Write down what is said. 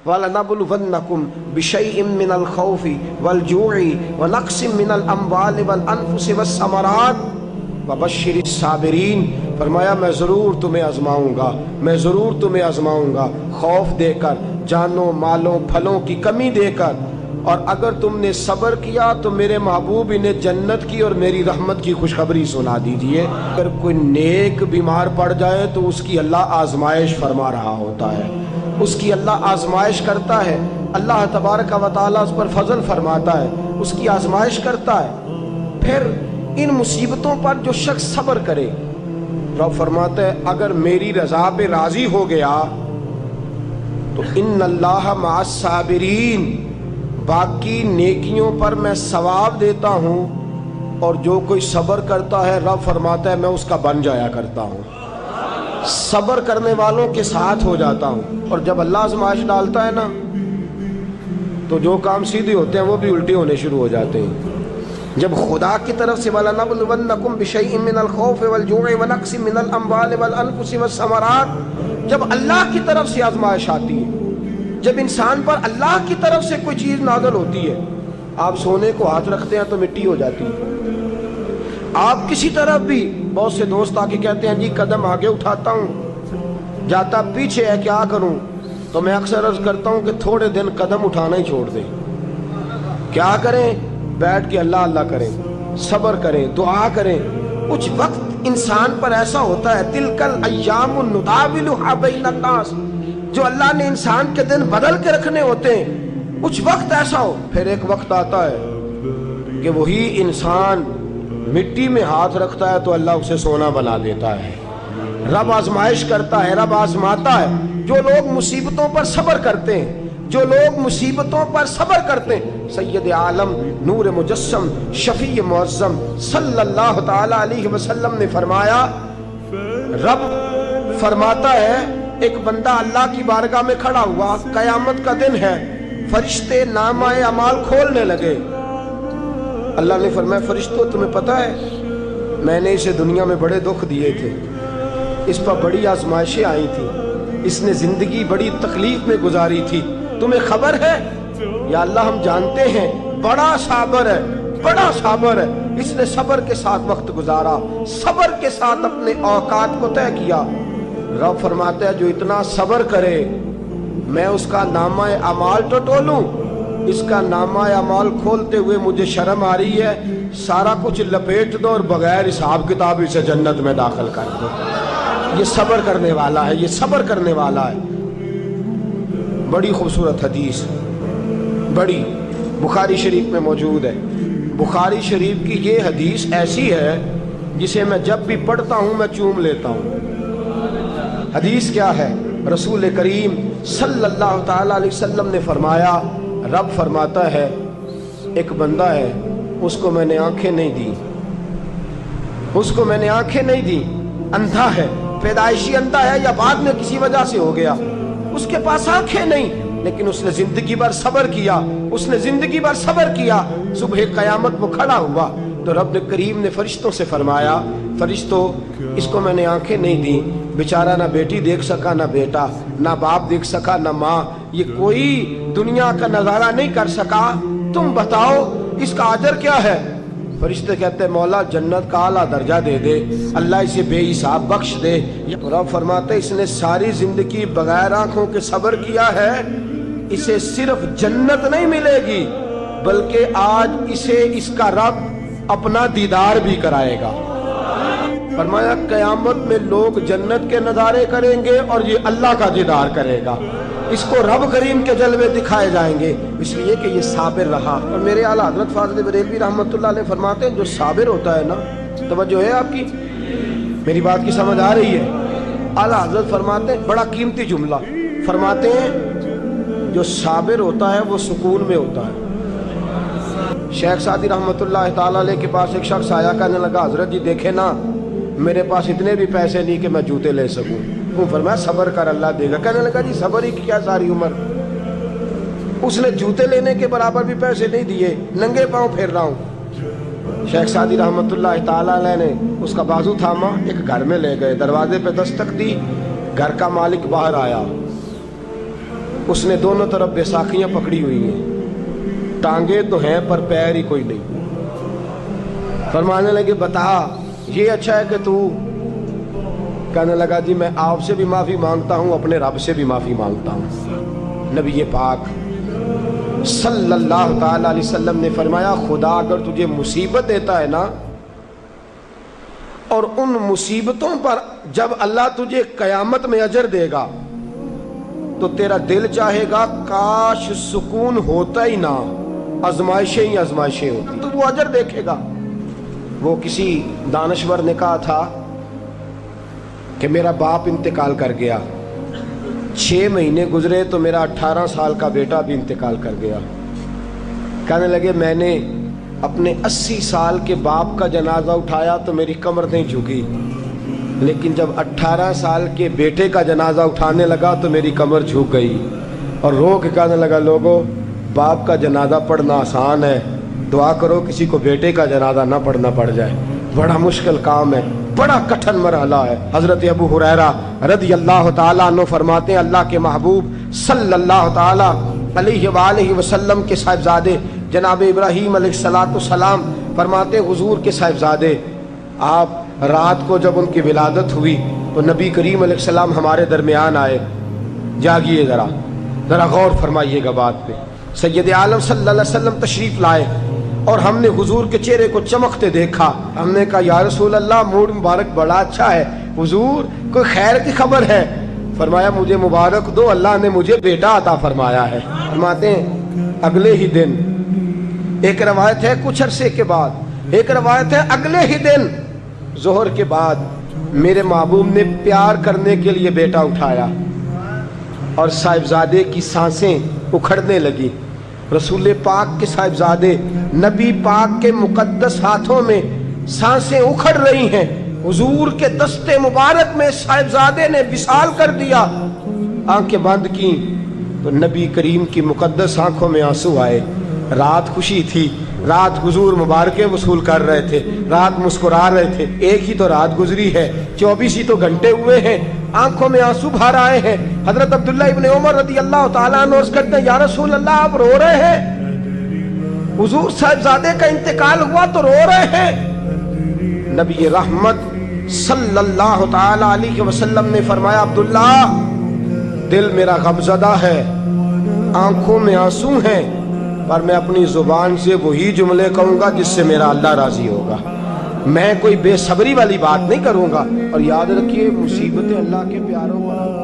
وَلَنَبْلُوَنَّكُمْ بِشَيْءٍ مِّنَ الْخَوْفِ وَالْجُوعِ وَنَقْصٍ مِّنَ الْأَمْوَالِ وَالْأَنفُسِ وَالثَّمَرَاتِ وَبَشِّرِ الصَّابِرِينَ۔ فرمایا میں ضرور تمہیں آزماؤں گا، میں ضرور تمہیں آزماؤں گا، خوف دے کر، جانوں مالوں پھلوں کی کمی دے کر، اور اگر تم نے صبر کیا تو میرے محبوب انہیں جنت کی اور میری رحمت کی خوشخبری سنا دیجئے۔ اگر کوئی نیک بیمار پڑ جائے تو اس کی اللہ آزمائش فرما رہا ہوتا ہے، اس کی اللہ آزمائش کرتا ہے، اللہ تبارک و تعالیٰ اس پر فضل فرماتا ہے، اس کی آزمائش کرتا ہے۔ پھر ان مصیبتوں پر جو شخص صبر کرے، رب فرماتا ہے اگر میری رضا پہ راضی ہو گیا تو ان اللہ مع الصابرین، باقی نیکیوں پر میں ثواب دیتا ہوں، اور جو کوئی صبر کرتا ہے رب فرماتا ہے میں اس کا بن جایا کرتا ہوں، صبر کرنے والوں کے ساتھ ہو جاتا ہوں۔ اور جب اللہ آزمائش ڈالتا ہے نا تو جو کام سیدھے ہوتے ہیں وہ بھی الٹے ہونے شروع ہو جاتے ہیں۔ جب خدا کی طرف سے وَلَنَبْلُوَنَّكُمْ بِشَيْءٍ مِّنَ الْخَوْفِ وَالْجُوعِ وَنَقْصٍ مِّنَ الْأَمْوَالِ وَالْأَنفُسِ وَالثَّمَرَاتِ، جب اللہ کی طرف سے آزمائش آتی ہے، جب انسان پر اللہ کی طرف سے کوئی چیز نازل ہوتی ہے، آپ سونے کو ہاتھ رکھتے ہیں تو مٹی ہو جاتی ہے، آپ کسی طرف بھی، بہت سے دوست آ کے کہتے ہیں جی قدم آگے اٹھاتا ہوں جاتا پیچھے ہے، کیا کروں؟ تو میں اکثر عرض کرتا ہوں کہ تھوڑے دن قدم اٹھانا ہی چھوڑ دیں۔ کیا کریں؟ بیٹھ کے اللہ اللہ کریں، صبر کریں، دعا کریں۔ کچھ وقت انسان پر ایسا ہوتا ہے، تِلْكَ الْأَيَّامُ نُدَاوِلُهَا بَيْنَ النَّاسِ، جو اللہ نے انسان کے دن بدل کے رکھنے ہوتے ہیں، کچھ وقت ایسا ہو، پھر ایک وقت آتا ہے کہ وہی انسان مٹی میں ہاتھ رکھتا ہے تو اللہ اسے سونا بنا دیتا ہے۔ رب آزمائش کرتا ہے، رب آزماتا ہے۔ جو لوگ مصیبتوں پر صبر کرتے ہیں، جو لوگ مصیبتوں پر صبر کرتے ہیں، سید عالم نور مجسم شفیع معظم صلی اللہ تعالی علیہ وسلم نے فرمایا، رب فرماتا ہے ایک بندہ اللہ کی بارگاہ میں کھڑا ہوا، قیامت کا دن ہے، فرشتے نامہ اعمال کھولنے لگے۔ اللہ نے فرمایا فرشتوں تمہیں پتہ ہے میں نے اسے دنیا میں بڑے دکھ دیے تھے، اس پر بڑی آزمائشیں آئی تھیں، اس نے زندگی بڑی تکلیف میں گزاری تھی، تمہیں خبر ہے؟ یا اللہ ہم جانتے ہیں، بڑا صابر ہے، بڑا صابر ہے، اس نے صبر کے ساتھ وقت گزارا، صبر کے ساتھ اپنے اوقات کو طے کیا۔ رب فرماتا ہے جو اتنا صبر کرے میں اس کا نامہ اعمال ٹٹولوں، اس کا نامہ اعمال کھولتے ہوئے مجھے شرم آ رہی ہے، سارا کچھ لپیٹ دو اور بغیر حساب کتاب اسے جنت میں داخل کر دو۔ یہ صبر کرنے والا ہے، یہ صبر کرنے والا ہے۔ بڑی خوبصورت حدیث، بڑی، بخاری شریف میں موجود ہے۔ بخاری شریف کی یہ حدیث ایسی ہے جسے میں جب بھی پڑھتا ہوں میں چوم لیتا ہوں۔ حدیث کیا ہے؟ رسول کریم صلی اللہ تعالی علیہ وسلم نے فرمایا، رب فرماتا ہے ایک بندہ ہے، اس کو میں نے آنکھیں نہیں دی، اس کو میں نے آنکھیں نہیں دی، اندھا ہے، پیدائشی اندھا ہے یا بعد میں کسی وجہ سے ہو گیا، اس کے پاس آنکھیں نہیں، لیکن اس نے زندگی بھر صبر کیا، اس نے زندگی بھر صبر کیا۔ صبح قیامت وہ کھڑا ہوا تو رب کریم نے فرشتوں سے فرمایا، فرشتوں اس کو میں نے آنکھیں نہیں دی، بیچارہ نہ بیٹی دیکھ سکا نہ بیٹا، نہ باپ دیکھ سکا نہ ماں، یہ کوئی دنیا کا نظارہ نہیں کر سکا، تم بتاؤ اس کا اجر کیا ہے؟ فرشتے کہتے ہیں مولا جنت کا اعلیٰ درجہ دے دے، اللہ اسے بے حساب بخش دے۔ رب فرماتے اس نے ساری زندگی بغیر آنکھوں کے صبر کیا ہے، اسے صرف جنت نہیں ملے گی بلکہ آج اسے اس کا رب اپنا دیدار بھی کرائے گا۔ فرمایا قیامت میں لوگ جنت کے نظارے کریں گے اور یہ اللہ کا دیدار کرے گا، اس کو رب کریم کے جلوے دکھائے جائیں گے، اس لیے کہ یہ صابر رہا۔ اور میرے اعلیٰ حضرت فاضل بریلوی رحمۃ اللہ علیہ فرماتے ہیں جو صابر ہوتا ہے نا، توجہ ہے آپ کی، میری بات کی سمجھ آ رہی ہے؟ اعلیٰ حضرت فرماتے ہیں بڑا قیمتی جملہ، فرماتے ہیں جو صابر ہوتا ہے وہ سکون میں ہوتا ہے۔ شیخ سعدی رحمۃ اللہ تعالیٰ علیہ کے پاس ایک شخص آیا، کہنے لگا حضرت جی دیکھیں نا میرے پاس اتنے بھی پیسے نہیں کہ میں جوتے لے سکوں۔ وہ فرمایا صبر کر اللہ دے گا۔ کہنے لگا جی صبر ہی کیا ساری عمر، اس نے جوتے لینے کے برابر بھی پیسے نہیں دیے، ننگے پاؤں پھر رہا ہوں۔ شیخ سعدی رحمۃ اللہ تعالیٰ علیہ نے اس کا بازو تھاما، ایک گھر میں لے گئے، دروازے پہ دستک دی، گھر کا مالک باہر آیا، اس نے دونوں طرف بیساکھیاں پکڑی ہوئی ہیں، ٹانگیں تو ہیں پر پیر ہی کوئی نہیں۔ فرمانے لگے بتا یہ اچھا ہے کہ تو، کہنے لگا جی میں آپ سے بھی معافی مانگتا ہوں، اپنے رب سے بھی معافی مانگتا ہوں۔ نبی پاک صلی اللہ تعالی علیہ وسلم نے فرمایا خدا اگر تجھے مصیبت دیتا ہے نا، اور ان مصیبتوں پر جب اللہ تجھے قیامت میں اجر دے گا تو تیرا دل چاہے گا کاش سکون ہوتا ہی نہ، آزمائشیں ہی آزمائشیں ہوتی، تو وہ اجر دیکھے گا۔ وہ کسی دانشور نے کہا تھا کہ میرا باپ انتقال کر گیا، 6 مہینے گزرے تو میرا 18 سال کا بیٹا بھی انتقال کر گیا۔ کہنے لگے میں نے اپنے 80 سال کے باپ کا جنازہ اٹھایا تو میری کمر نہیں جھکی، لیکن جب 18 سال کے بیٹے کا جنازہ اٹھانے لگا تو میری کمر جھک گئی، اور رو کے کہنے لگا لوگوں باپ کا جنازہ پڑھنا آسان ہے، دعا کرو کسی کو بیٹے کا جنازہ نہ پڑھنا پڑ جائے، بڑا مشکل کام ہے، بڑا کٹھن مرحلہ ہے۔ حضرت ابو ہریرہ رضی اللہ تعالیٰ عنہ فرماتے ہیں اللہ کے محبوب صلی اللہ تعالیٰ علیہ وآلہ وسلم کے صاحبزادے جناب ابراہیم علیہ السلام فرماتے ہیں حضور کے صاحبزادے آپ رات کو جب ان کی ولادت ہوئی تو نبی کریم علیہ السلام ہمارے درمیان آئے۔ جاگیے ذرا غور فرمائیے گا بات پہ۔ سید عالم صلی اللہ علیہ وسلم تشریف لائے اور ہم نے حضور کے چہرے کو چمکتے دیکھا۔ ہم نے کہا یا رسول اللہ موڈ مبارک بڑا اچھا ہے، حضور کوئی خیر کی خبر ہے؟ فرمایا مجھے مبارک دو، اللہ نے مجھے بیٹا عطا فرمایا ہے۔ فرماتے ہیں اگلے ہی دن، ایک روایت ہے کچھ عرصے کے بعد، ایک روایت ہے اگلے ہی دن ظہر کے بعد میرے محبوب نے پیار کرنے کے لیے بیٹا اٹھایا اور صاحبزادے کی سانسیں اکھڑنے لگی۔ رسول پاک کے صاحبزادے نبی پاک کے مقدس ہاتھوں میں سانسیں اکھڑ رہی ہیں، حضور کے دست مبارک میں صاحبزادے نے وصال کر دیا۔ آنکھیں بند کی تو نبی کریم کی مقدس آنکھوں میں آنسو آئے۔ رات خوشی تھی، رات حضور مبارکیں وصول کر رہے تھے، رات مسکرا رہے تھے، ایک ہی تو رات گزری ہے، 24 ہی تو گھنٹے ہوئے ہیں، آنکھوں میں آنسو بھر آئے ہیں۔ حضرت عبداللہ ابن عمر رضی اللہ تعالیٰ عنہ عرض کرتے ہیں یا رسول اللہ آپ رو رہے ہیں؟ حضور صاحبزادے کا انتقال ہوا تو رو رہے ہیں؟ نبی رحمت صلی اللہ تعالیٰ علیہ وسلم نے فرمایا عبداللہ دل میرا غمزدہ ہے، آنکھوں میں آنسو ہیں، پر میں اپنی زبان سے وہی جملے کہوں گا جس سے میرا اللہ راضی ہوگا، میں کوئی بے صبری والی بات نہیں کروں گا۔ اور یاد رکھیے مصیبتیں اللہ کے پیاروں پر